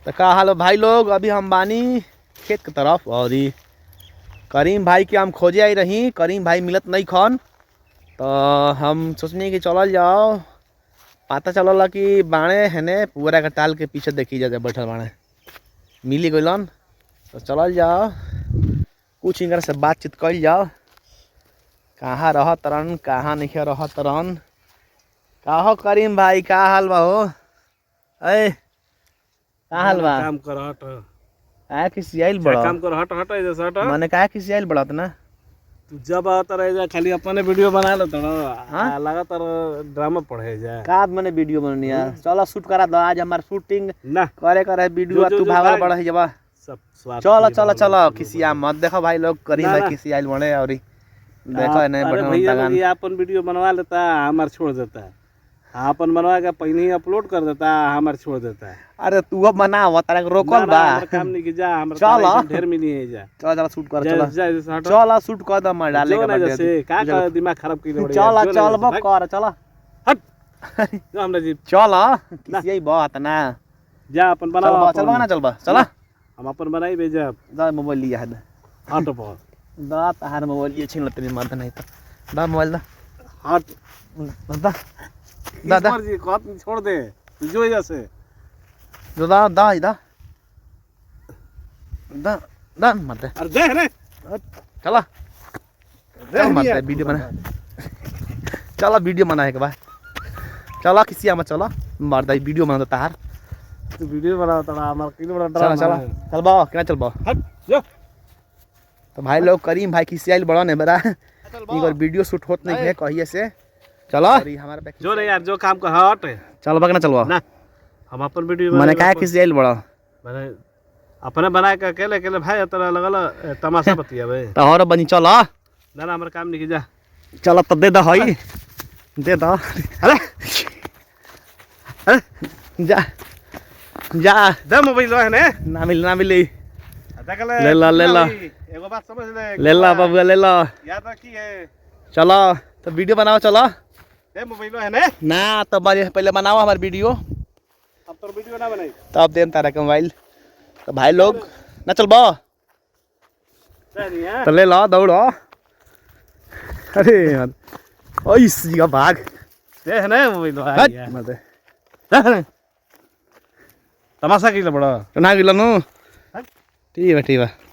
तो का हाल भाई लोग, अभी हम बानी खेत की तरफ और करीम भाई के हम खोजे आई रही। करीम भाई मिलत नहीं खन, तो हम सोचनी कि चलल जाओ। पता चलल कि बाणे है ने पूरा का टाल के पीछे देखी जाए बैठल बाणे, मिली गइलन। तो चलल जाओ, कुछ इनकर से बातचीत कल जाओ। कहाँ रह तरन, कहाँ नहीं रह तरन। का हो करीम भाई, का हाल बा हो? अरे का हाल बा? काम कर हट। आ किसी आइल क्या बड़ा? काम कर हट हट ऐसे हट। माने का किसी आइल बड़ा ना? तू जब आता रह जा खाली अपने वीडियो बना लेता ना। हाँ? लगातार ड्रामा पढ़े जा का मैंने वीडियो बननी यार। चलो शूट करा दो, आज हमार शूटिंग ना। करे वीडियो। तू भागल बड़ा है जबा। सब स्वाद चलो चलो चलो किसी आ मत देखो भाई लोग, करीम भाई किसी आइल बने और देखो नहीं अरे बैठल भैया लोग तगान। ये अपन वीडियो बनवा लेता हमार छोड़ देता है। अपन बनवा के पहले ही अपलोड कर देता हमार छोड़ देता है। अरे तू अब बनाव, तारा के रोकल ना, बा। हमार काम नहीं कि जा हमरा चलो। तारा ढेर मिली है जा। चलो चलो शूट कर, जा चलो जा जैसे हट। चलो शूट कर दो, मैं डाले जो के ना बाद जैसे का कर दिमाग खराब की लोड़ चलो चलबो कर, चलो हट। जो हमरा जी चलो किसी आई बात ना। जा अपन चल बनावा चल ना, चल चलो हम अपन बनाई भेजब। दा मोबाइल लिया है, हट पर दा तार मोबाइल ये छीन लेते मत नहीं तो दा मोबाइल दा हट। दा दा दा जी बात छोड़ दे तू जो जैसे दा दा दा दा दा मत दे। अरे दे रे चलो दे मत दे, वीडियो बना। चलो वीडियो बनाए के बाद चलो किसी मत, चलो मार दे वीडियो बना देता यार। तू वीडियो बना तड़ा हमार किलो बड़ा चलो चलो चल बा, क्या चल बा। हट जो। तो भाई लोग करीम भाई किसी आइल बड़ा ने बड़ा इधर वीडियो शूट होत नहीं है कहिए से। चलो हमारे जो रे यार जो काम कर हट। चल बा ना, चल बा ना हम अपन वीडियो मैंने कहा किसी आइल बड़ा मैंने अपने बना के अकेले अकेले भाई तेरा लगल तमाशा बतियाबे। तो और बनी चलो ना ना हमारा काम नहीं की जा। चलो तो दे दो हई, दे दो। अरे जा जा दे मोबाइल है ने ना मिली ले ले ला ले ला एगो बात समझ ले। ले ला बाबू ले ला। याद रखी है चलो तो वीडियो बनाओ चलो ए मोबाइल है ने ना। तो पहले बनाओ हमारे वीडियो, अब तो वीडियो ना बनाई तब देम तारा के मोबाइल। तो भाई लोग ना चल बा, नहीं है तो ले लो दौड़ो। अरे यार ओइस जी का भाग दे ने मोबाइल हट है मत दे। तमाशा की बड़ा तो ना गिलन ठीक है